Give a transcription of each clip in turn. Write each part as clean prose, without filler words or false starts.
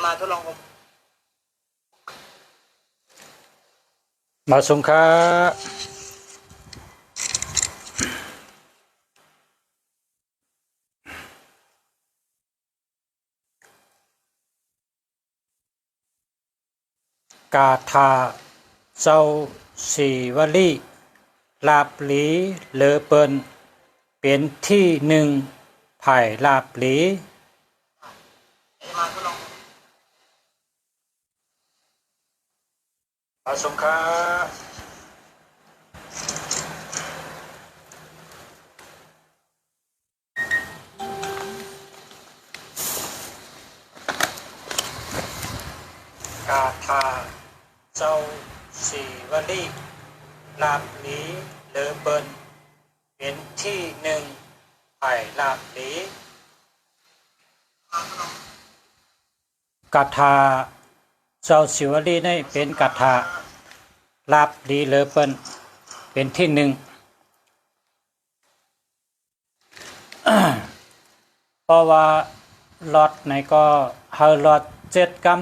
มาทดลองมาสงค้ากาธาเจ้าสีวลีลาบหลีเลอเปินเป็นที่หนึ่งไผ่ลาบหลีมาสงค้ากาธาเจ้าสีวลีลาบหลีเลอเปินเป็นที่หนึ่งไผ่ลาบหลีกาธาเจ้าสิวลีนี่เป็นกาธาลาบหลีเลอเปินเป็นที่หนึ่ง เพราะว่าลอดในก็เฮาลอด7 กรัม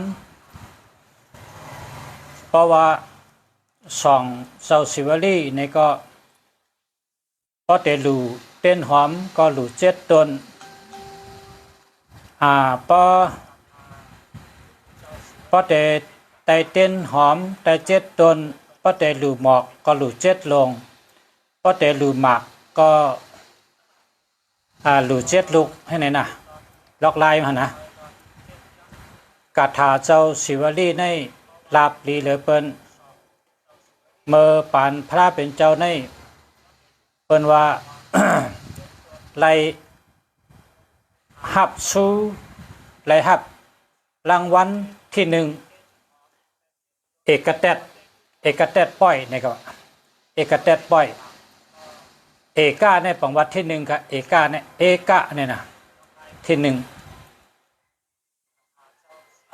เพราะว่า2เจ้าสิวลีในก็พอเตลูเต้นหอมก็หลู7 ต้นพอเตไตเต้นหอมไต7 ต้นพอเตลูหมอกก็หลู7 ลงพอเตลูหมากก็หลู7 ลูกให้ไหนนะล็อกลายมานะกาถาเจ้าสิวลีในลาบลีเหลือเปิ้นเมื่อปานพระเป็นเจ้าในเปิ้นว่า ไล่หับสู้ไล่หับรางวัลที่หนึ่งเอกเต็ดป้อยนี่ก็เอกเต็ดป้อยเอกาในปังวัดที่หนึ่งกับเอกาเนี่ยนะที่หนึ่ง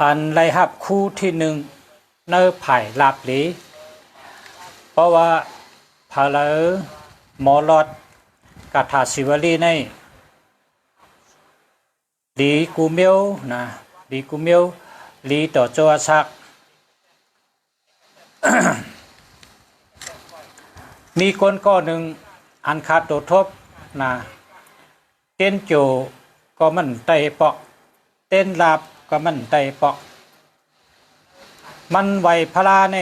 อันไล่หับคู่ที่หนึ่งเนื้อไผ่ลาบหลีเพราะว่าพาเลหมอลอดกาถาสิวลีในลีกูเมียวนะลีกูเมียวลีต่อโจอาซัก มีคนก็หนึ่งอันขาดตัวทบนะเต้นโจก็มันไตปอกเต้นลาบก็มันไตปอกมันไวพลาใน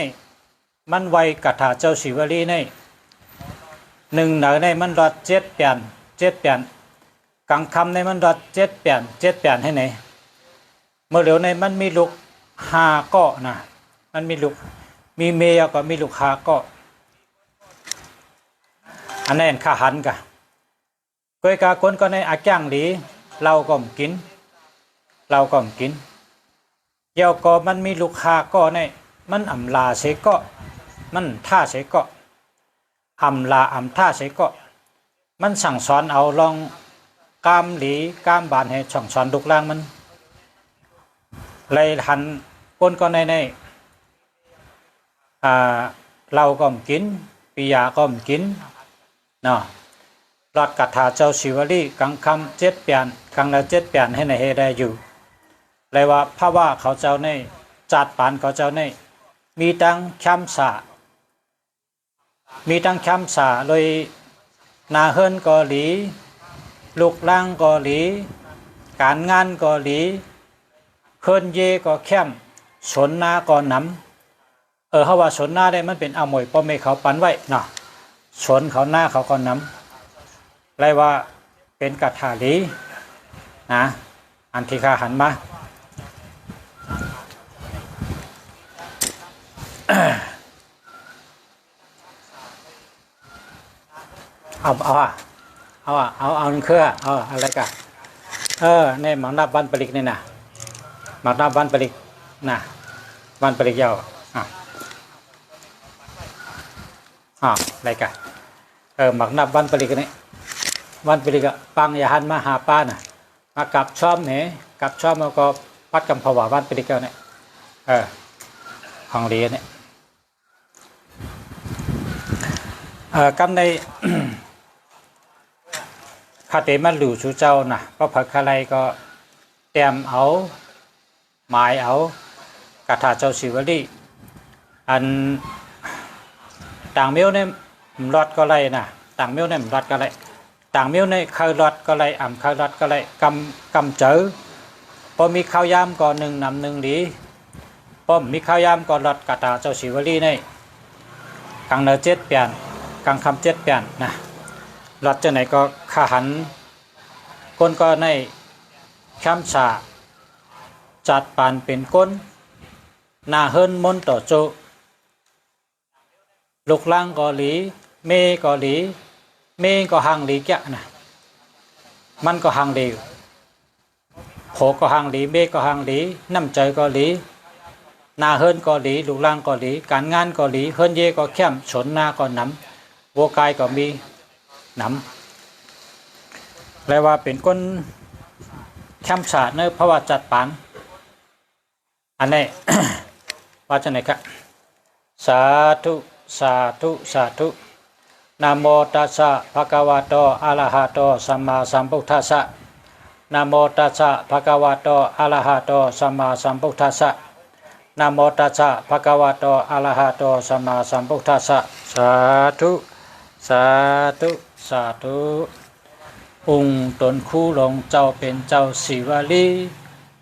มันไวกาถาเจ้าสิวลีในหนึ่งเหนือในมันรอด7 เปลี่ยนกลางคำในมันรอด7 เปลี่ยนให้ไหนเมื่อเหลียวในมันมีลูก5 ก้อนะมันมีลูกมีเมียก็มีลูก5 ก้ออันนั้นข้าหันกะก้อยกาคนก็ในอาจ้างหลีเราก็กินเดี๋ยวก็มันมีลูก5 ก้อในมันอำลาเสก็มันท่าเสก็อำลาท่าเสก็มันสั่งสอนเอาลองกามหลีกามบานให้สั่งสอนลูกล่างมันเลยหันคนก็ในเราก็กินปิยาก็กินเนาะรอดกาถาเจ้าสิวลีกังคำ7 เปลี่ยนกังละ7 เปลี่ยนให้ในเฮได้อยู่เลยว่าพระว่าเขาเจ้าในจัดปานเขาเจ้าในมีตั้งแคมสาเลยนาเฮิรนกอหลีลูกล่างกอหลีการงานกอหลีเฮิรนเยก็แคมสนนาก็นำเขาว่าสนนาได้มันเป็นอมวยป้อมเขาปันไว้เนาะสนเขาหน้าเขาก็นำเลยว่าเป็นกัตถาลีนะอันที่ข้าหันมาเอาเครืออะไรกันเนี่ยหมักนับวันปริกนี่นะหมักนับวันปริกนะวันปริกยาวอะไรกันหมักนับวันปริกนี่วันปริกปังอย่าหันมาหาป้าน่ะมากับชอมเนี่ยกับชอมแล้วก็พัดกำภาวะวันปริกเนี่ยของเรียนเนี่ยกำใน คาเตมันหลู่ชูเจ้านะก็ผักอะไรก็เตรียมเอา หมายเอากาถาเจ้าศิวลีอันต่างเมียวเนี่ยรอดก็ไรนะต่างเมียวเนี่ยรอดก็ไรต่างเมียวเนี่ยเคยรอดก็ไรเคยรอดก็ไรกำเจอพอมีข้าวยามก่อนหนึ่งนำหนึ่งดีพอมีข้าวยามก่อนรอดกาถาเจ้าศิวลีเนี่ยกังเนเจ็ดเปลี่ยนกังคำเจ็ดเปลี่ยนนะรอดจะไหนก็ขาหันก้นก็ในคำสาจัดปานเป็นก้นนาเฮินมนต่อโจลูกล่างก็หลีเมก็หลีเมก็ห่างหลีแกะนะมันก็ห่างหลีโผก็ห่างหลีเมก็ห่างหลีน้ำใจก็หลีนาเฮินก็หลีลูกล่างก็หลีการงานก็หลีเฮินเยก็แคมสนนาก็น้ำวัวกายก็มีน้ำแปลว่าเป็นก้นแคมศาสตร์เนื้อเพราะว่าจัดปานอันนี้ ว่าจะไหนครับสาธุสาธุสาธุนะโมตัสสะภะคะวะโตอะระหะโตสัมมาสัมพุทธัสสะนะโมตัสสะภะคะวะโตอะระหะโตสัมมาสัมพุทธัสสะนะโมตัสสะภะคะวะโตอะระหะโตสัมมาสัมพุทธัสสะสาธุสาธุสาธุองค์ตนคู่หลงเจ้าเป็นเจ้าศิวลี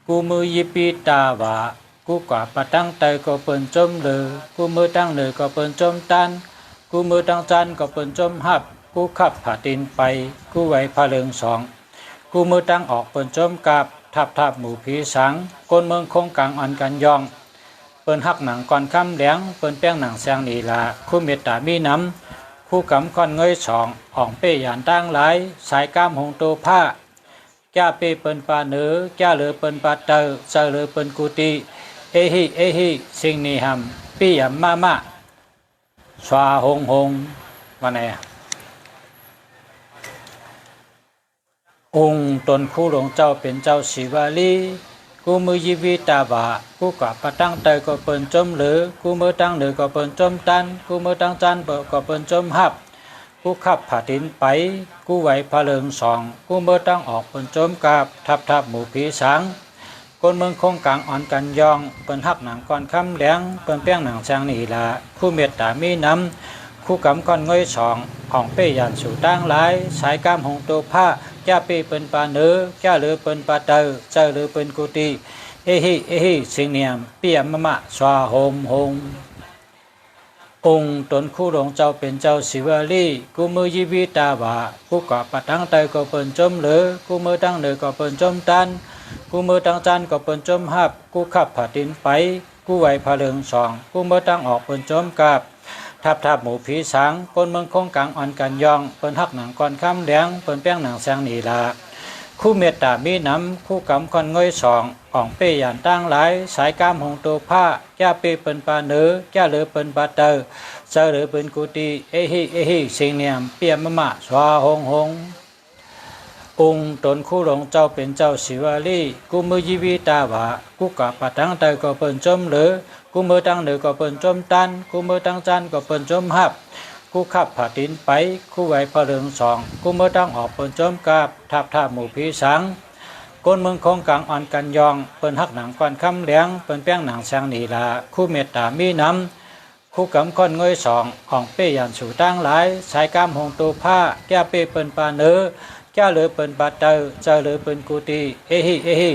กูมือยิปีตาวากูกว่าปะตั้งใจก็เปิ้นจมเลยกูมือตั้งเลยก็เปิ้นจมตันกูมือตั้งจันก็เปิ้นจมหับกูขับผ่าดินไปกูไหวพะเลิงสองกูมือตั้งออกเปิ้นจมกับทับหมู่ผีสังก้นเมืองคงกลางอ่อนกันยองเปิ้นหักหนังก่อนค่ำแหลงเปิ้นแป้งหนังแสงนีลาคู่เมตตามีน้ำคู่กำคอนเงยสองอ่องเป้ยานตั้งหลายสายก้ามหงโตผ้าแก้เป้เปิ้นปาเนือแก้เหลือเปิ้นปาเตอเจอเหลือเปิ้นกุฏิเอฮิสิ่งนี้หำปียมมาสวาหงวันไหนองค์ตนคู่หลวงเจ้าเป็นเจ้าศิวลีกูมือยิวิตาบะกูกะปะตั้งใจก็เปิ้นจมเหลือกูมือตั้งเหลือก็เปิ้นจมตันกูมือตั้งจันก็เปิ้นจมหับกูขับผ่าดินไปกูไหวพะเลิงสองกูมือตั้งออกเปิ้นจมกับทับหมู่ผีสังคนเมืองคงกลางอ่อนกันยองเปิ้นหักหนังก่อนค่ำแหลงเปิ้นแป้งหนังแสงนี่ละคู่เมตตามีน้ำคู่กำก่อนเงยสองอ่องเป้ยันสู่ตั้งหลายสายก้ามหงโตผ้าแก้เป้เปิ้นปาเนือแก้เหลือเปิ้นปาเตอเจอเหลือเปิ้นกุฏิเอฮิสิ่งเนียมเปียมะสวาหงองค์ตนคู่หลวงเจ้าเป็นเจ้าศิวลีกูมือยิวิตาวากูกะปะตั้งใจก็เปิ้นจมเหลือกูมือตั้งเหลือก็เปิ้นจมตันกูมือตั้งจันก็เปิ้นจมหับกูขับผ่าดินไปกูไหวพะเลิงสองกูมือตั้งออกเปิ้นจมกับทับหมู่ผีสังคนเมืองคงกลางอ่อนกันยองเปิ้นหักหนังก่อนค่ำแหลงเปิ้นแป้งหนังแสงนีลาคู่เมตตามีน้ำคู่กำคอนเงยสองอ่องเป้ยานตั้งหลายสายก้ามหงโตผ้าแก้เป้เปิ้นปาเนือแก้เหลือเปิ้นปาเตอเจอเหลือเปิ้นกุฏิเอฮิสิ่งเนียมเปียมะสวาหงองค์ตนคู่หลวงเจ้าเป็นเจ้าศิวลีกูมือยิวิตาวากูกะปะตั้งใจก็เปิ้นจมเหลือกูมือตั้งเหลือก็เปิ้นจมตันกูมือตั้งจันก็เปิ้นจมหับกูขับผ่าดินไปกูไหวพะเลิงสองกูมือตั้งออกเปิ้นจมกับทับหมู่ผีสังก้นเมืองคงกลางอ่อนกันยองเปิ้นหักหนังก่อนค่ำแหลงเปิ้นแป้งหนังแสงนีลาคู่เมตตามีน้ำคู่กำคอนเงยสองอ่องเป้ยันสู่ตั้งหลายสายก้ามหงโตผ้าแก้เป้เปิ้นปาเนือแก้เหลือเปิ้นปาเตอเจอเหลือเปิ้นกุฏิเอฮิ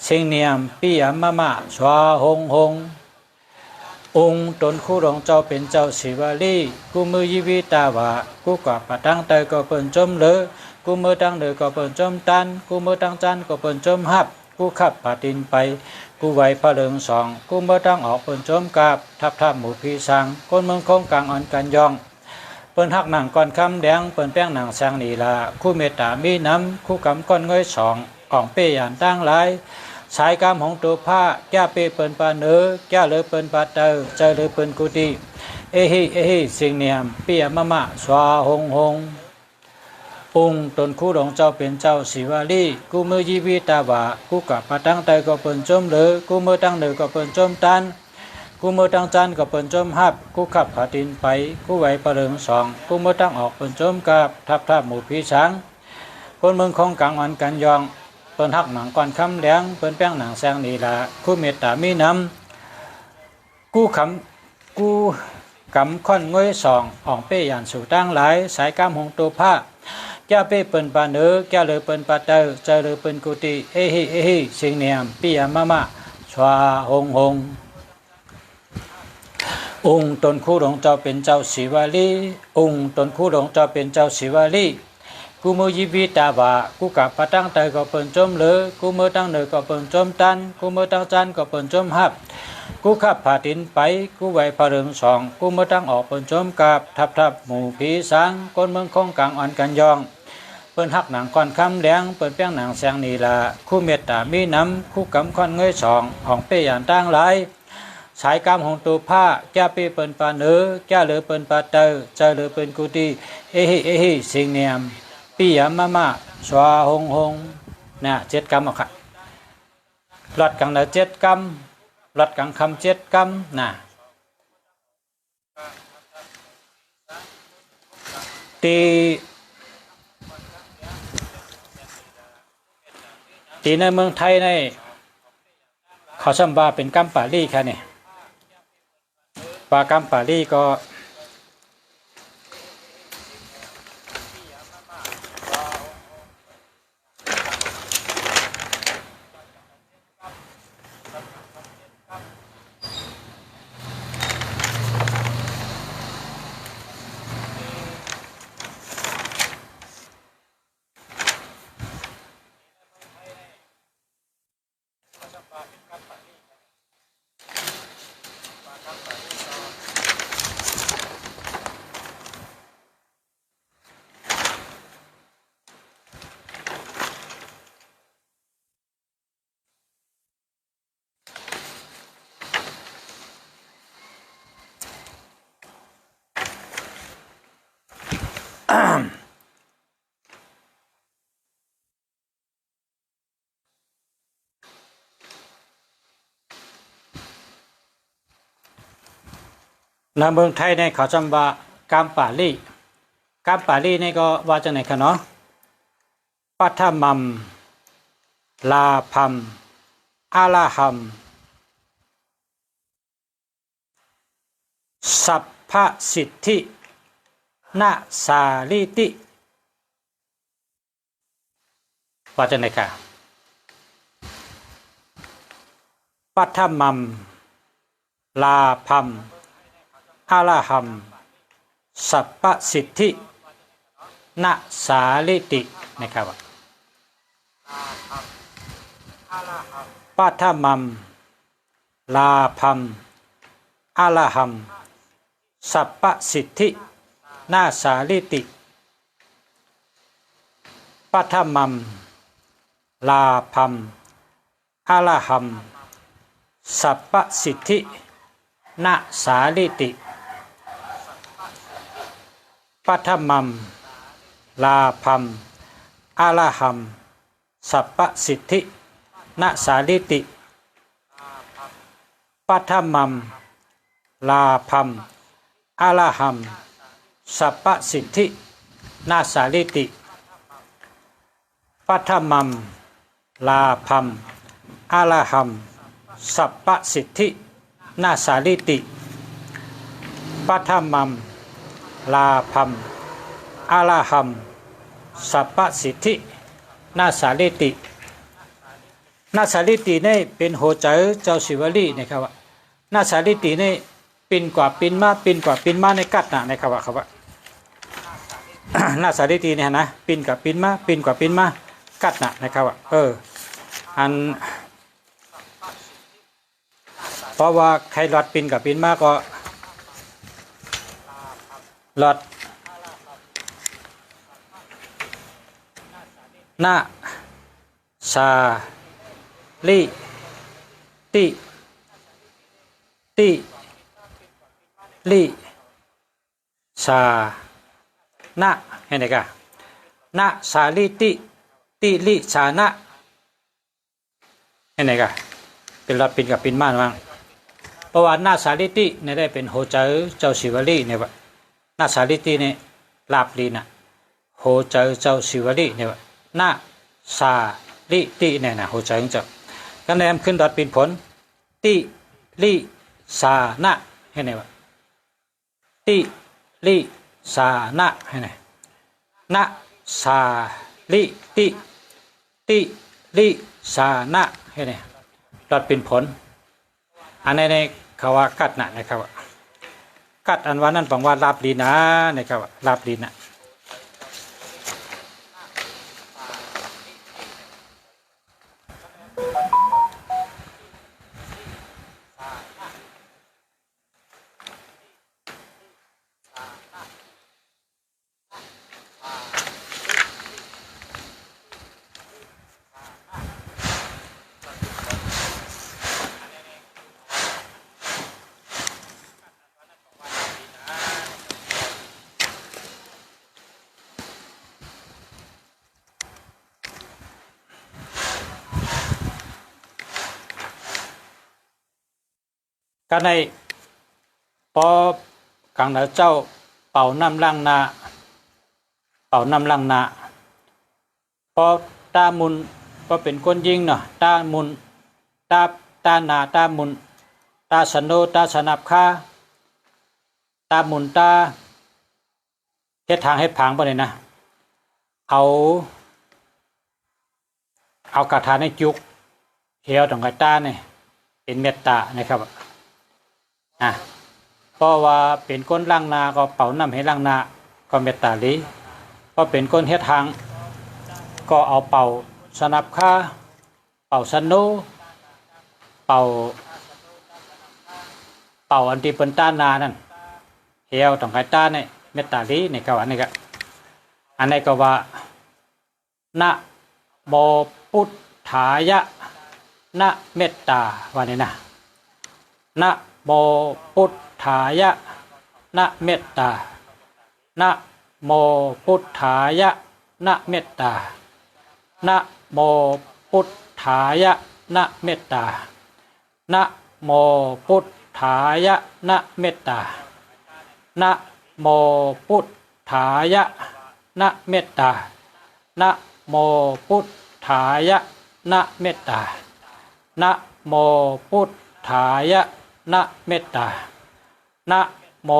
สิ่งเนียมปียมะสวาหงองค์ตนคู่หลวงเจ้าเป็นเจ้าศิวลีกูมือยิวิตาวากูกะปะตั้งใจก็เปิ้นจมเหลือกูมือตั้งเหลือก็เปิ้นจมตันกูมือตั้งจันก็เปิ้นจมหับกูขับผ่าดินไปกูไหวพะเลิงสองกูมือตั้งออกเปิ้นจมกับทับหมู่ผีสังคนเมืองคงกลางอ่อนกันยองเปิ้นหักหนังก่อนค่ำแดงเปิ้นแป้งหนังแสงนีลาคู่เมตตามีน้ำคู่กำก้อนเงยสองอ่องเป้ยานตั้งหลายสายกามของตัวผ้าแก้เป้เปิ้นปาเนือแก้เหลือเปิ้นปาเตอเจอเหลือเปิ้นกุฏิเอฮิสิ่งเนียมเปียมะสวาหงองค์ตนคู่หลวงเจ้าเป็นเจ้าศิวลีกูมือยิวิตาวากูกะปะตั้งใจก็เปิ้นจมเหลือกูมือตั้งเหลือก็เปิ้นจมตันกูมือตั้งจันก็เปิ้นจมหับกูขับผ่าดินไปกูไหวพะเลิงสองกูมือตั้งออกเปิ้นจมกับทับหมู่ผีสังคนเมืองคงกลางอ่อนกันยองเปิ้ ปิ้นฮักหนังก่อนคำแหลงเปิ้นแป้งหนังแสงนี่ล่ะคู่เมตตามีน้ำกู้กำค่อนง่อยสองอ่องเป้ยานสู่ตั้งหลายสายกามหงตัวผ้าแก้เป้เปิ้นปาเนอแก้เลยเปิ้นปาเตอเจอเลยเปิ้นกุฏิเอฮิสิงเนียมปิยามะชวาหงองค์ตนคู่หลงเจ้าเป็นเจ้าศิวลีองค์ตนคู่หลงเจ้าเป็นเจ้าศิวลีกูมือยิบิตาบะกูกับปะตั้งเตยก็เปิ้นจมเลยกูมือตั้งเนอก็เปิ้นจมตันกูมือตั้งจันก็เปิ้นจมหับกูขับผ่าดินไปกูไหวพะเริงสองกูมือตั้งออกเปิ้นจมกับทับหมู่ผีสางคนเมืองคงกลางอ่อนกันยองเปิ้นฮักหนังก่อนคำแหลงเปิ้นแป้งหนังแสงนี่ล่ะคู่เมตตามีน้ำคู่กำค่อนเงยสองของเป้ยานตั้งหลายสายกามหงตัวผ้าแก้เป้เปิ้นปาเนอแก้เลยเปิ้นปาเตอเจอเลยเปิ้นกุฏิเอฮิสิงเนียมปิยามะชวาหงนะ7 กรรมอ่ะค่ะลดกังละ7 กรรมลดกังคำ7 กรรมนะตีในเมืองไทยในเขาซ้ำว่าเป็นกรรมปาลีค่ะเนี่ยปากรรมปาลีก็ในเมืองไทยในเขาจำว่ากรรมปาลีนี่ก็ว่าจังไหนคะเนาะปัทมัมลาพัมอาลาหัมสัพพสิทธินาสาลิติว่าจังไหนคะปัทมัมลาพัมอาลาหัมสัพพสิทธินาสาลิตินะครับปัทมัมลาพัมอาลาหัมสัพพสิทธินาสาลิติปัทมัมลาพัมอาลาหัมสัพพสิทธินาสาลิติปัทมัมลาพัมอาลาหัมสัพพสิทธินาสาลิติปัทมัมลาพัมอาลาหัมสัพพสิทธินาสาลิติปัทมัมลาพัมอาลาหัมสัพพสิทธินาสาลิติปัทมัมลาพัมอาลาหัมสัพพสิทธินาสาลิตินาสาลิตินี่เป็นโหเจอเจ้าศิวลีนะครับว่านาสาลิตินี่ปินกว่าปินมาในกัดนะนะครับว่าครับว่า นาสาลิติเนี่ยนะปินกับปินมากัดนะนะครับว่าอันเพราะว่าใครหลอดปินกับปินมาก็หลอดนาสาลิติลิสานะเห็นไหมกันนะสาลิติลิสานะเห็นไหมกันเป็นหลอดปินกับปินมาบ้างเพราะว่านาสาลิติเนี่ยได้เป็นโหเจอเจ้าศิวลีเนี่ยว่านาสาลิติเนี่ยลาบลีนะโหเจอเจ้าศิวลีเนี่ยว่านาสา ลิติเนี่ยนะหัวใจของจะคะแนนขึ้นดอทปินผลติลิสานะให้ไหนวะติลิสานะให้ไหนนะสาลิติติลิสานะให้ไหนดอทปินผลอันในคำว่ากัดนะครับกัดอันว่านั่นแปลว่าลาบลีนะนะครับลาบลีนะก็ในพอกังเหนือเจ้าเป่าน้ำล่างนาเป่าน้ำล่างนาพอตามุนก็เป็นคนยิงเนาะตามุนตานาตามุนตาสนโนตาสนับค่าตามุนตาเฮ็ดทางให้พังไปเลยนะเอากระถาในจุกเหี่ยวตรงกระตาเนี่ยเป็นเมตตานะครับเพราะว่าเป็นก้นล่างนาก็เป่าน้ำให้ล่างนาก็เมตตาลีเพราะเป็นก้นเฮ็ดทางก็เอาเป่าสนับค่าเป่าสนุเป่าอันที่เป็นต้านนานั่นเหี่ยวตรงไกต้านเนี่ยเมตตาลีนี่ก็อันนี้ก็อันนี้ก็ว่านะโมพุทธายะนะเมตตาว่านี่นะนะโมพุทธายะนะเมตตานะโมพุทธายะนะเมตตานะโมพุทธายะนะเมตตานะโมพุทธายะนะเมตตานะโมพุทธายะนะเมตตานะโมพุทธายะนะเมตตานะโมพุทธายะนะเมตตานะโม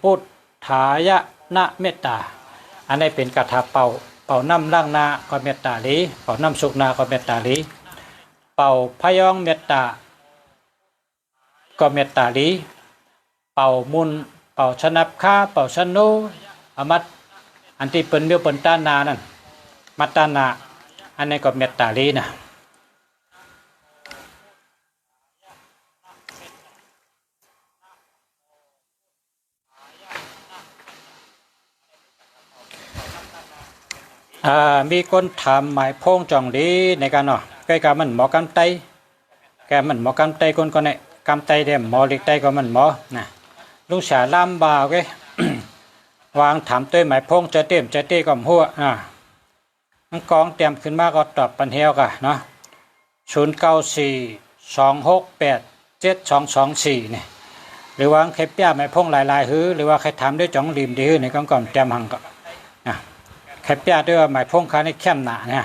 พุทธายะนะเมตตาอันนี้เป็นคาถาเป่าน้ำล่างนาก็เมตตาลีเป่าน้ำสุกนาก็เมตตาลีเป่าพยองเมตตาก็เมตตาลีเป่ามุนเป่าชนับค่าเป่าชนุอมัดอันที่เป็นเมียวเป็นต้านนานั่นมัตตานาอันนี้ก็เมตตาลีนะมีคนถามหมายพงจองดีในการเนาะใกล้กับมันหมอกำไตแกมันหมอกำไตคนก็เนี่ยกำไตเดมหมอเล็กไตก็มันหมอนะลุงฉาล่ำบ่าวแก วางถามตัวหมายพงจะเต็มจะเต้ก็หัวมันกองเตรียมขึ้นมาก็ตอบปัญหากันเนาะ0942687224เนี่ยหรือว่าใครเปี้ยหมายพงหลายๆหือหรือว่าใครถามด้วยจ่องริมดีหือในกองก่อนเตรียมหังก็ใครเปี้ยด้วยว่าหมายพงคาในเข้มหนาเนี่ย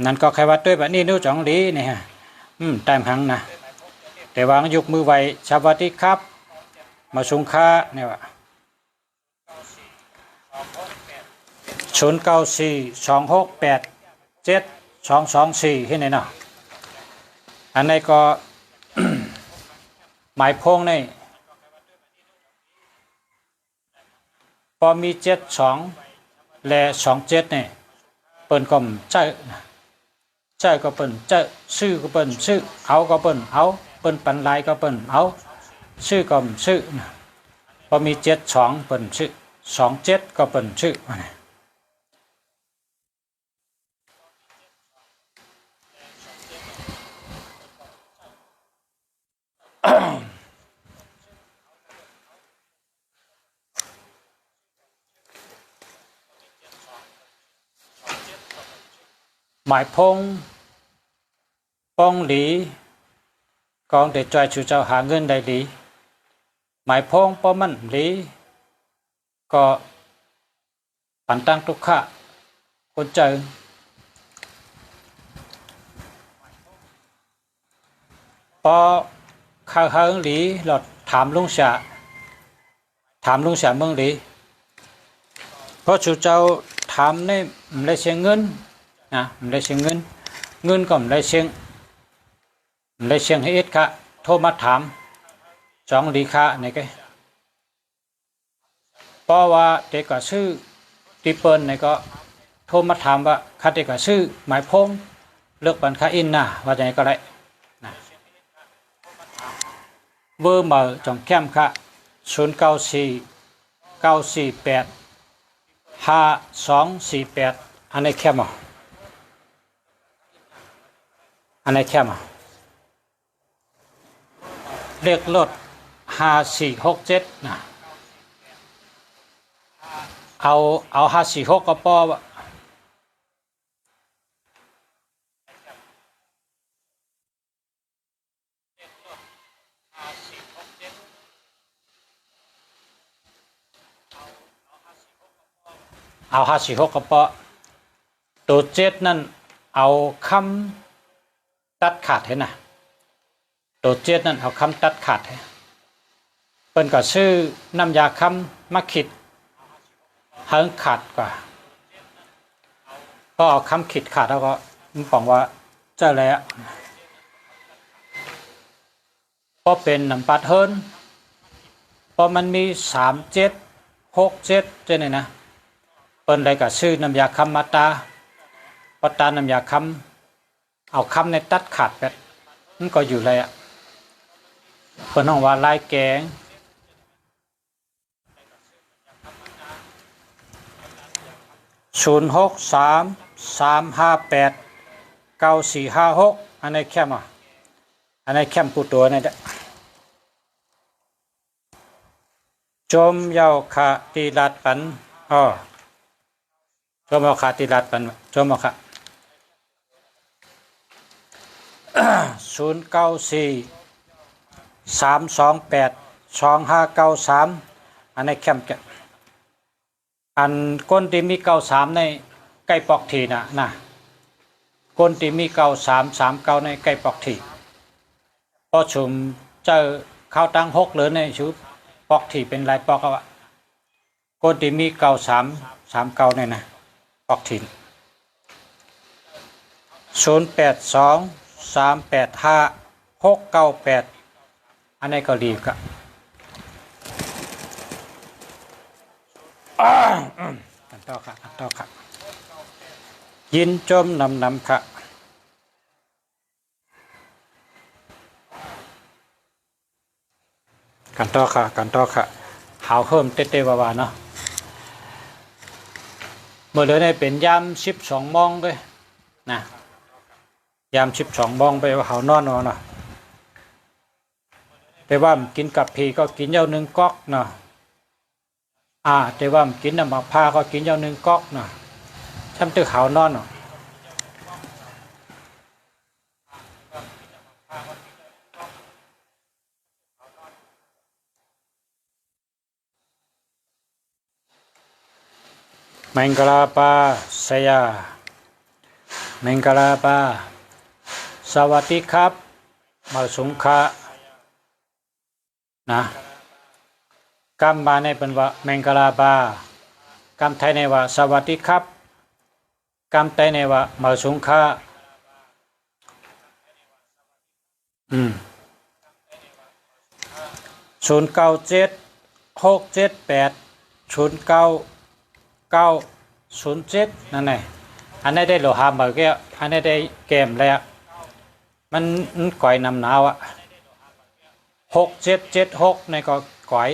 นั่นก็ใครว่าด้วยแบบนี้นิ้วจ่องดีเนี่ยตามหังนะแต่วางยกมือไว้สวัสดีครับมาชุงค้าเนี่ยว่า0942687224ให้ไหนเนาะอันนี้ก็ หมายพงในพอมี72และ27เนี่ยเปิ้นก็ใจก็เปิ้นใจซื้อก็เปิ้นซื้อเอาก็เปิ้นเอาเปิ้นปันลายก็เปิ้นเอาซื้อก็ซื้อพอมี72เปิ้นซื้อ27ก็เปิ้นซื้อหมายพงป้องหลีกองเด็ดจอยชูเจ้าหาเงินได้หลีหมายพงป้อมันหลีก็ปันตั้งทุกขะคนเจอ พอข้าเฮิงหลีหลอดถามลุงเสียเมืองหลีเพราะชูเจ้าถามในไม่ได้เสียเงินนะไม่ได้เสียเงินก็ไม่ได้เสียให้เอ็ดค่ะโทรมาถามจองหลีค่ะในก็เพราะว่าเด็กก็ซื้อตีเปิลในก็โทรมาถามว่าคัดเด็กก็ซื้อหมายพงเลือกปันค่าอินนะว่าจะไหนก็ได้นะเบอร์มาจองแคมค่ะ0949485248อันไหนแคมอ่ะเลขรถ5467นะเอา546ก็พอวะเอา546ก็พอตัว7นั่นเอาคำตัดขาดให้นะตัว7นั่นเอาคำตัดขาดให้เปิ้นก็ซื้อน้ำยาคำมาขิดเฮิงขาดกว่าก็เอาคำขิดขาดแล้วก็มันบอกว่าเจ้าแล้วก็เป็นน้ำปัดเฮินพอมันมี3767เจ้าเนี่ยนะเปิ้นเลยก็ซื้อน้ำยาคำมาตาพอตาน้ำยาคำเอาคำในตัดขาดแบบมันก็อยู่เลยอ่ะเปิ้นห้องว่าลายแกง0633589456อันนี้แคมอ่ะอันนี้แคมปูตัวนี่แหละจมเยาขาตีลัดปันจมเยาขาตีลัดปันจมเยาขา0943282593อันนี้แคมจะอันก้นที่มี93ในใกล้ปอกทีนะก้นที่มี9339ในใกล้ปอกทีพอชุมเจอข้าวตั้ง6หรือในชุบปอกทีเป็นลายปอกอะก้นที่มี9339เนี่ยนะปอกที0823856698อันนี้ก็ดีครับกันต่อค่ะยินจมนำค่ะกันต่อค่ะหาวเพิ่มเต้ๆว่าเนาะเมื่อเดือนนี้เป็นยาม12 โมงด้วยนะยาม12 โมงไปว่าหาวนอนเนาะแต่ว่ากินกับพีก็กินเย้า1 ก๊อกเนาะแต่ว่ากินน้ำมะพร้าวก็กินเย้า1 ก๊อกเนาะช่ำตึกหาวนอนเนาะแมงกลาปาเสียแมงกลาปาสวัสดีครับมาสุงคะนะกำมาในเป็นว่าแมงกลาปากำไทยในว่าสวัสดีครับกำไทยในว่ามาสุงคะ0976780907นั่นไงอันนี้ได้โลหะมาแก้วอันนี้ได้แกมแล้วมันก่อยนำหนาวอ่ะ6776ในก็ก่อย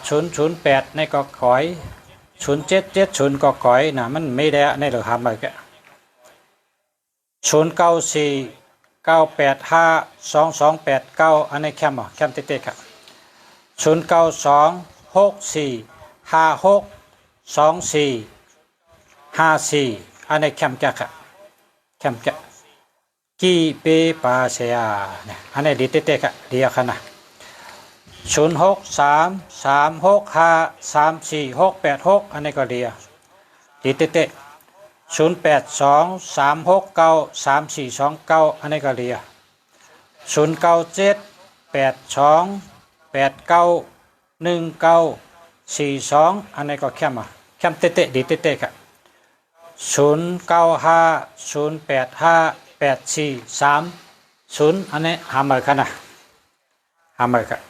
8008ในก็ก่อย0770ก็ก่อยนะมันไม่ได้ในโลหะมาแก้ว0949852289อันนี้แคมแคมเต๊ะๆครับ0926462454อันนี้แคมจะค่ะแคมจะกี่เปปาเซียเนี่ยอันนี้ดีเต๊ะๆค่ะดีอะค่ะนะ0633653486อันนี้ก็ดีเต๊ะ0823693429อันนี้ก็ดี 0978289192อันนี้ก็เข้มอ่ะเข้มเตะๆดีเตะๆครับ0950858430อันนี้หามากันนะหามากัน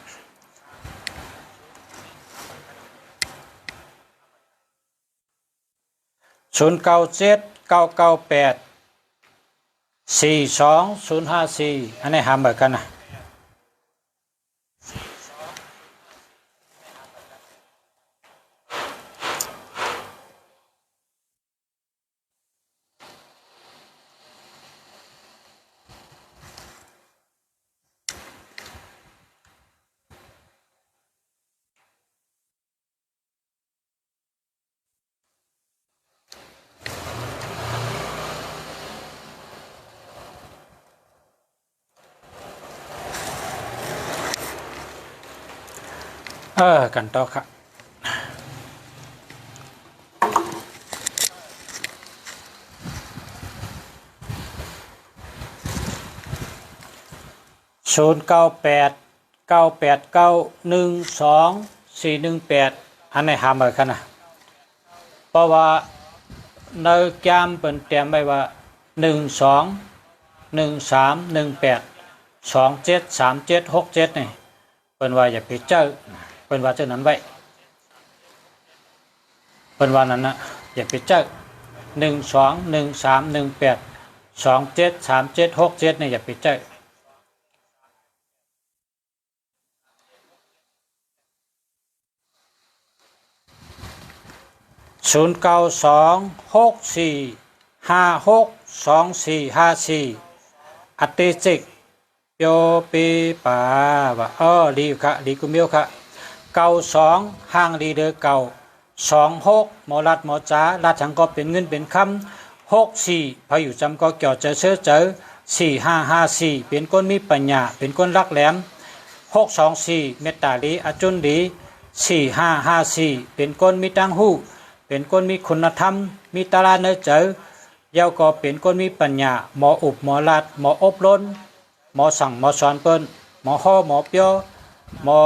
0979984254อันนี้หามากันนะกันต่อครับ098989121418อันนี้หามากันนะเพราะว่าในแกมเป็นเตรียมไว้ว่า121318273767นี่เป็นว่าอย่าไปเจอเป็นว่าเจ้านั้นไว้เป็นว่านั้นนะอย่าไปเจอ121318273767นี่อย่าไปเจอ0926456244อัติจิกโยปีป่าวะลีค่ะลีกุเมียวค่ะ92ห้างลีเดอเก่า26หมอรัดหมอจ้ารัดฉังก็เป็นเงินเป็นคำ64พายุจำก็เกี่ยวเจอ4554เป็นก้นมีปัญญาเป็นก้นรักแหลม624เมตตาลีอจุนดี4554เป็นก้นมีตั้งหู้เป็นก้นมีคุณธรรมมีตาลาเนื้อเจอเยาก็เป็นก้นมีปัญญาหมออุบหมอรัดหมออบรมหมอสั่งหมอสอนเปิ้นหมอห่อหมอเปียวหมอ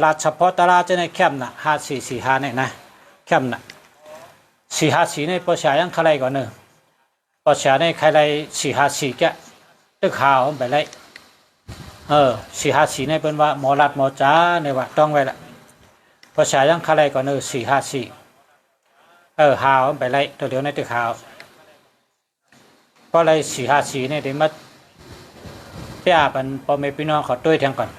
ราชเฉพาะตาลาจะในแคมน่ะ5445เนี่ยนะแคมน่ะ454ในประชายังใครก่อนเนอะประชาในใคร454แกตึกหาวไปเลย454ในเป็นว่าหมอรัดหมอจ้าในว่าต้องไว้ละประชายังใครก่อนเนอะ454หาวไปเลยตัวเดียวในตึกหาวเพราะอะไร454เนี่ยเดี๋ยวมาเปียเป็นพ่อแม่พี่น้องขอด้วยทั้งก่อน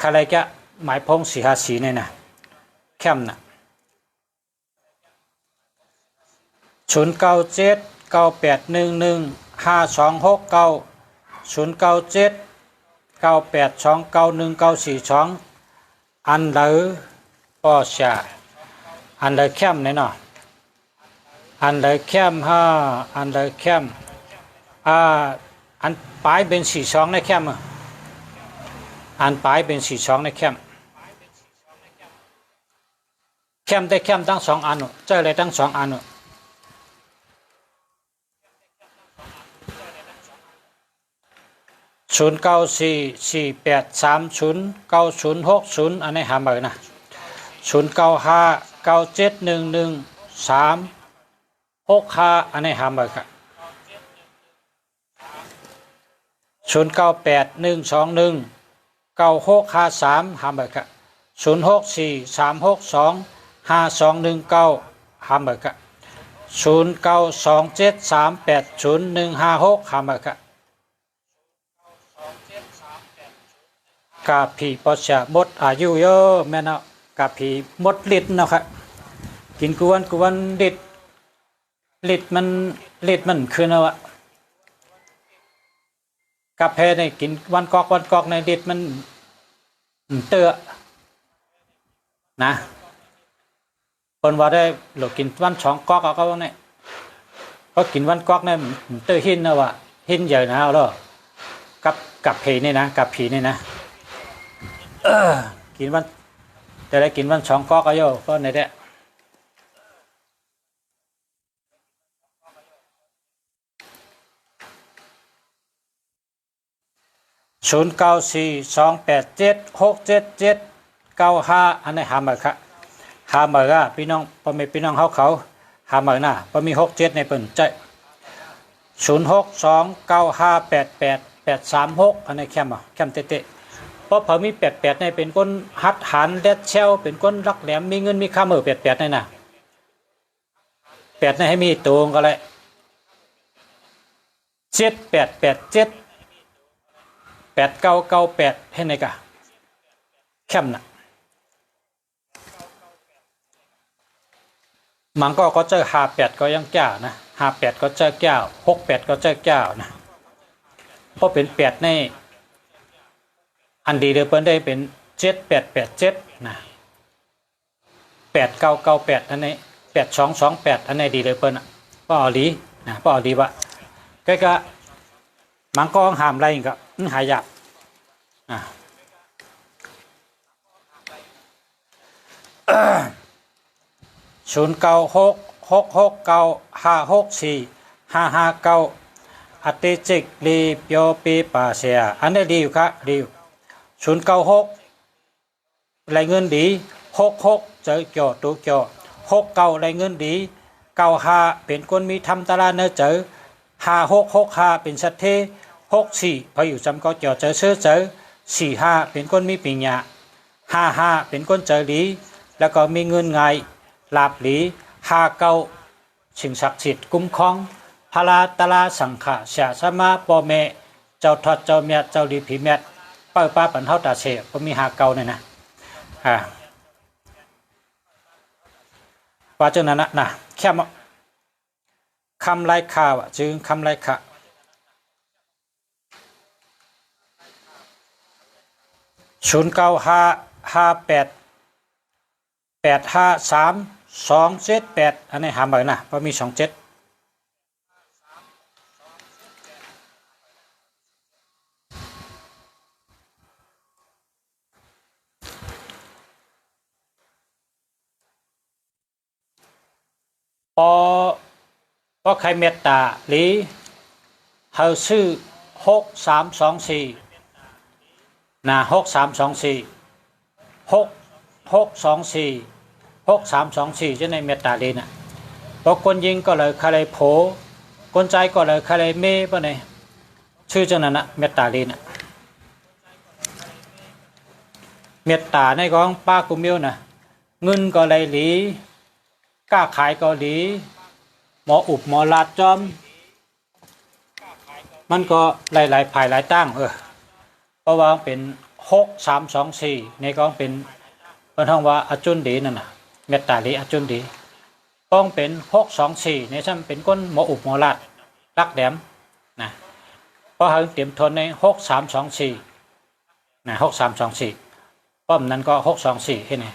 ใครจะหมายพง454เนี่ยนะแคมน่ะ097981109798299194อันเหลือปอชาอันเหลือแคมเนี่ยเนาะอันเหลือแคมอันเหลือแคมอันปลายเป็น42ในแคมอันปลายเป็น42ในแคมได้แคมทั้ง2อันเจอเลยทั้ง2อัน0944830960อันนี้หาเบอร์นะ0959711365อันนี้หาเบอร์ครับ0981219653หาเบอร์ครับ0643625219หาเบอร์ครับ0927380156หาเบอร์ครับกาผีปอชะมดอายุเยอะแม่เนาะกาผีมดลิดเนาะครับกินกวนลิดมันคือเนาะกาแฟในกินวันกอกในลิดมันเตอะนะคนว่าได้หลกินวัน2ก๊อกก็ว่าเนี่ยก็กินวันก๊อกเนี่ยเตอะหินนะวะหินใหญ่นะเอาล่ะกับผีนี่นะกับผีนี่นะกินวันแต่ได้กินวัน2ก๊อกก็โยก็ในเด้ 0942876795อันนี้หามาค่ะหามาอ่ะพี่น้องพ่อแม่พี่น้องเขาหามาน่ะบ่มี67ในเปิ้นใจ0629588836อันนี้แคมอ่ะแคมเตะเพราะเพิ่นมี88ในเป็นคนหัดหันแดดเชลเป็นคนรักแหลมมีเงินมีค่ามือ88ในน่ะ8ในให้มีตรงก็เลย7887 8998ให้ในกะแคมน่ะมันก็เจอ58ก็ยังแก้วนะ58ก็เจอแก้ว68ก็เจอแก้วนะเพราะเป็น8ในอันดีเดอเปิ้นได้เป็น7887นะ8998อันนี้8228อันนี้ดีเดอเปิ้นอ่ะป้อหลีนะป้อหลีว่าก็มันก็ห้ามไรก็หายาก096669564559อัติจิกรีเปียวปีปาเซียอันนี้ดีอยู่ครับดี096รายเงินดี66เจอเกี่ยวตัวเกี่ยว69รายเงินดี95เป็นคนมีทำตารางเนื้อเจอ5665เป็นสัตเท64พออยู่จำก็เกี่ยวเจอเชื้อเจอ45เป็นคนมีปัญญา55เป็นคนเจอดีแล้วก็มีเงินไงลาบหลี59สิ่งศักดิ์สิทธิ์คุ้มครองพลาตลาสังฆะเสียสมาปอเมเจ้าทอดเจ้าเมียเจ้าดีผีเมียป้าปันเท่าตาเสก็มี59เนี่ยนะว่าเจ้านั้นนะแค่คำไรข่าวจึงคำไรข่า0955885327อันนี้หาเหมือนนะเพราะมี27พอใครเมตตาหรือเฮาซื้อ6324นะ6324 6324จะในเมตตาลีนะพอคนยิงก็เลยคาเลยโผคนใจก็เลยคาเลยเมป่ะเนี่ยชื่อเจ้านั้นนะเมตตาลีนะเมตตาในของป้ากุมิวนะเงินก็เลยหลีกล้าขายก็หลีหมออุบหมอลาดจอมมันก็หลายๆภายหลายตั้งเพราะว่าเป็น6324ในก็เป็นท้องว่าอจุนดีนั่นน่ะเมตตาลีอจุนดีป้องเป็น624ในซ้ำเป็นก้นหมออุบหมอลาดรักแหลมนะเพราะเขาเตรียมทนใน6324นะ6324ป้อมนั้นก็624ให้ไง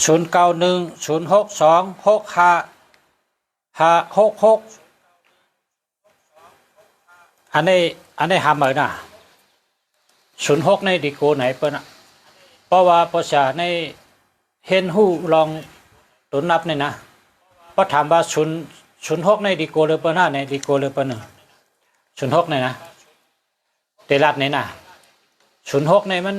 0910626566อันนี้หาเหมือนนะ06ในดีโกไหนเปิ้นเพราะว่าภาษาในเห็นหูลองตุนนับนี่นะเพราะถามว่า06ในดีโกหรือเปิ้นในดีโกหรือเปิ้น06ในนะเตลัดในนะ06ในมัน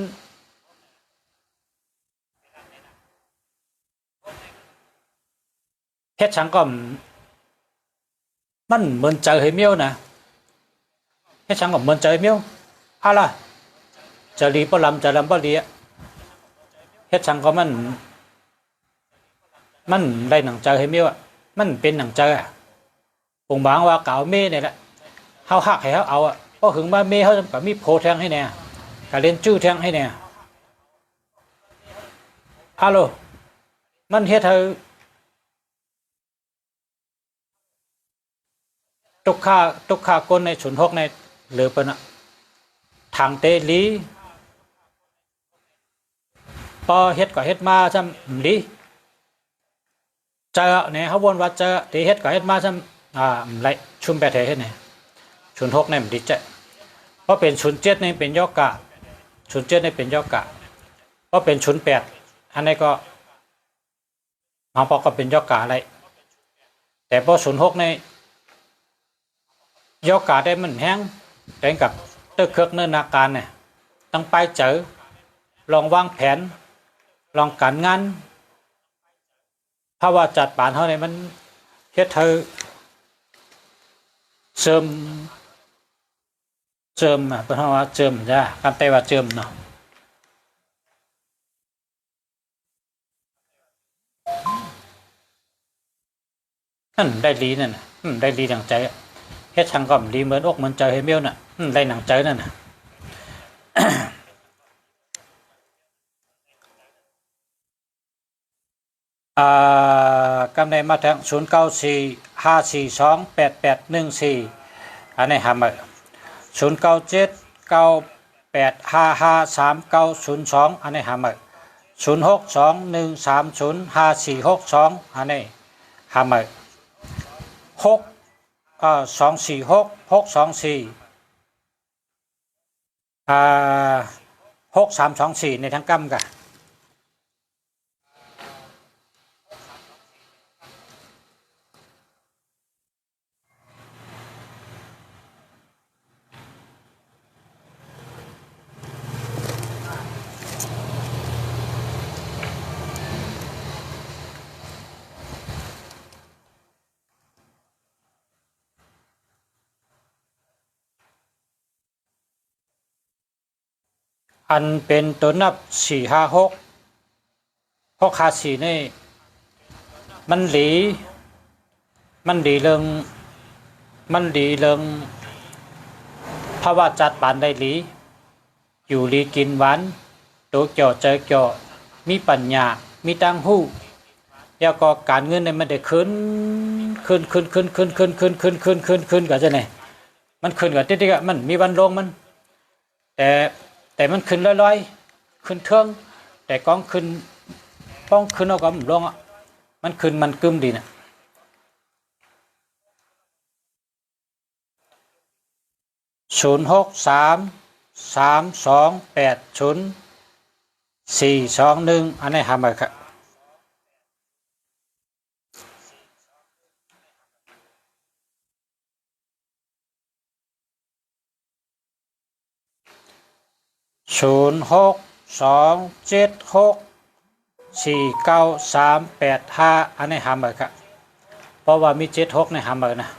เฮ็ดสังก็มันเหมือนเจอให้เมียวนะเฮ็ดสังก็เหมือนเจอให้เมียวอะไรจะรีบ่ลำจะลำบ่ดีเฮ็ดสังก็มันได้หนังเจอให้เมียวมันเป็นหนังเจอผมบางว่าเก่าเมนี่แหละเฮาฮักให้เฮาเอาเพราะถึงมาเมเฮาก็มีโพแทงให้แน่ก็เล่นชื่อแทงให้แน่ฮัลโหลมันเฮ็ดให้ตุกข้าคนใน06ในเหลือเปิ้นทางเตลีพอเฮ็ดก็เฮ็ดมาซ้ำดีเจอเนี่ยเขาวนว่าเจอที่เฮ็ดก็เฮ็ดมาซ้ำไรชุมแปดเฮ็ดเนี่ย06ในมันดีใจเพราะเป็น07นี่เป็นยอกะ07นี่เป็นยอกะเพราะเป็น08อันนี้ก็มาพอก็เป็นยอกะอะไรแต่พอ06ใน โยกาได้มันแห้งแต่กับตึกเครื่องเนินอาการเนี่ยตั้งไปเจอลองวางแผนลองการงานเพราะว่าจัดปานเท่านี้มันเฮ็ดเธอเจิมเป็นว่าเจิมจ้ะการแต่ว่าเจิมเนาะนั่นได้ลีนั่นน่ะได้ลีดังใจเฮ็ดช่างก็ลีเหมือนอกเหมือนใจให้เมียวน่ะได้หนังใจนั่นน่ะกำในมาทาง0945428814อันนี้หามา0979855392อันนี้หามา0621305462อันนี้หามา246 6246324ในทั้งกำกะอันเป็นตัวนับ456 654นี่มันหลีเรื่องภาวะจัดปานได้หลีอยู่หลีกินหวานโตเกี่ยวใจเกี่ยวมีปัญญามีตังหู้แล้วก็การเงินเนี่ยมันได้ขึ้นก็จะไหนมันขึ้นก็ติ๊กๆมันมีวันลงมันแต่มันขึ้นลอยๆขึ้นเทิงแต่กองขึ้นป้องขึ้นเอาก็ลงอ่ะมันขึ้นมันกึมดีน่ะ0633280421อันนี้หามาครับ0627649385อันนี้หามาครับเพราะว่ามี76ในหามานะ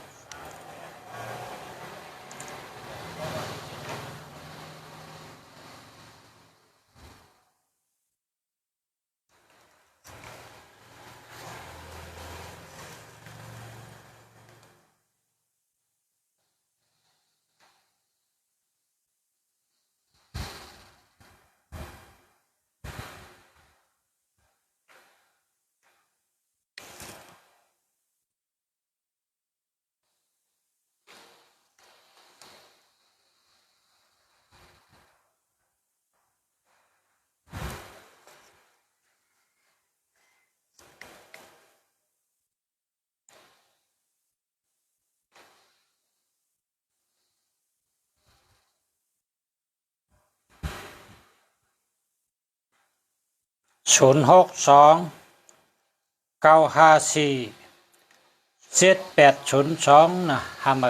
0629547802นะหาม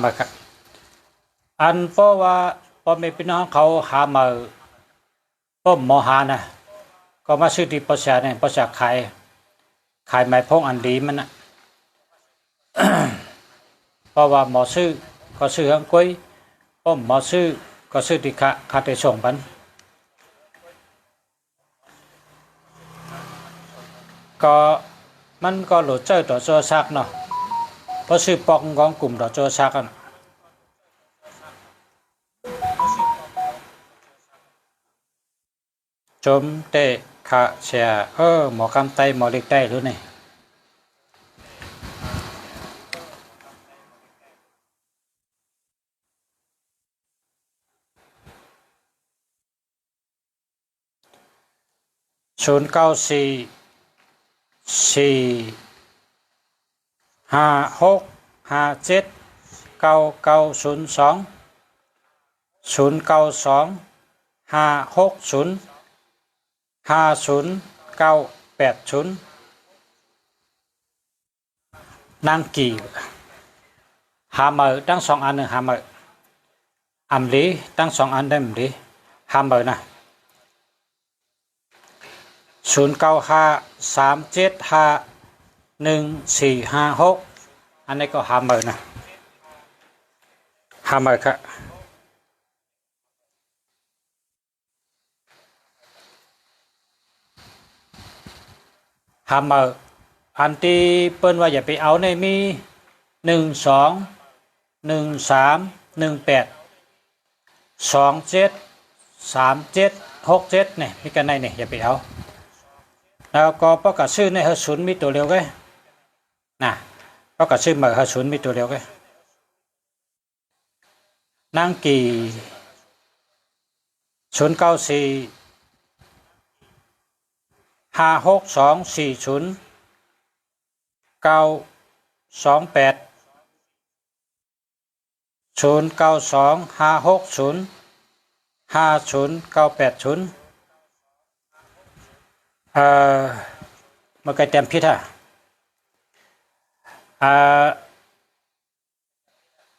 าครับอันเพราะว่าพ่อแม่พี่น้องเขาหามาป้มหมอหานะก็มาซื้อที่ประชาเนี่ยประชาขายไม้พงอันดีมันนะเพราะว่าหมอซื้อก็ซื้ออังกุ้ยป้มหมอซื้อก็ซื้อที่คาเตส่งพันก็มันก็หลุดเจอต่อโจซักเนาะเพราะซื้อปองของกลุ่มต่อโจซักกันจมเตะขาเสียหมอกำไตหมอเล็กได้หรือไง09456990509098นางกี่ หาเมอตั้งสองอันหนึ่งหาเมออัมลีตั้งสองอันได้มลีหาเมอนะ0953751456อันนี้ก็หาเมอนะหาเมอครับหาเมออันที่เปิ้นว่าอย่าไปเอาในมี1213273767เนี่ยมีกันในเนี่ยอย่าไปเอาแล้วก็ประกาศชื่อในศูนย์มีตัวเดียวกันนะประกาศชื่อเมอศูนย์มีตัวเดียวกันนางกี่09456240 0925605090 มาไกลเต็มพิษอ่ะ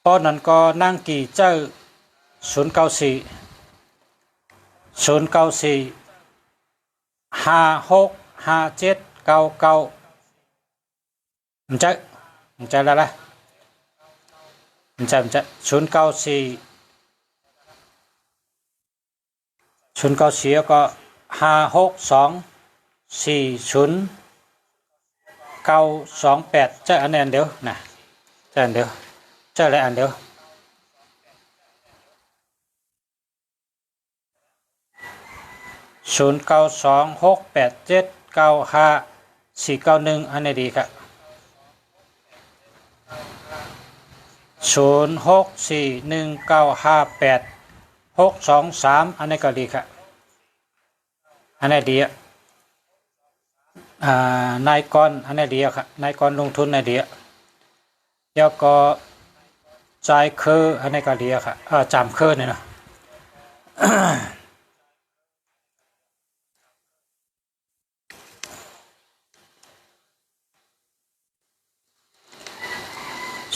ป้อนนั้นก็นั่งกี่เจ้า0945656799มันจะแล้วล่ะมันจะ094ก็56240 928เจ้าอันนี้อันเดียวนะเจ้าอันเดียวเจ้าอะไรอันเดียว0926879541อันนี้ดีครับ0641958623อันนี้ก็ดีครับอันนี้ดีอ่ะนายกรอันนี้ดีครับนายกรลงทุนในดีอ่ะแล้วก็จ่ายคืออันนี้ก็ดีครับจำคือเนี่ยนะ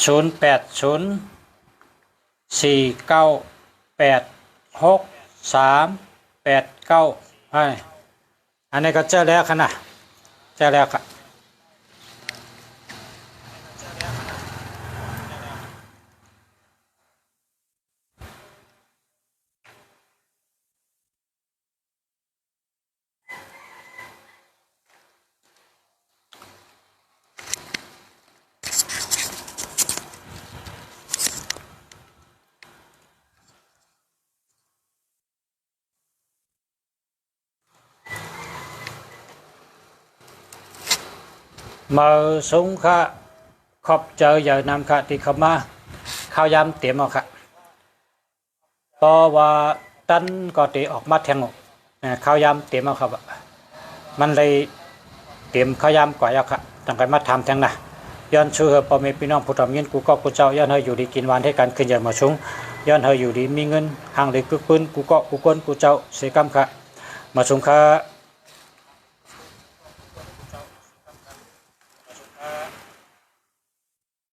0804986389อันนี้ก็เจอแล้วค่ะนะเจอแล้วค่ะมาสงค่ะขอบเจออย่านำค่ะที่เข้ามาข้าวยำเตรียมเอาค่ะเพราะว่าตันก็ตีออกมาแทงข้าวยำเตรียมเอาครับมันเลยเตรียมข้าวยำก่อยเอาค่ะตั้งแต่มาทำแทงนะย้อนชื่อพ่อแม่พี่น้องผู้ทำเงินกูก็กูเจ้าย้อนเฮยอยู่ดีกินหวานให้กันขึ้นใหญ่มาชงย้อนเฮยอยู่ดีมีเงินห่างเลยกึกปืนกูก็กูก้นกูเจ้าเสกำค่ะมาชงค่ะ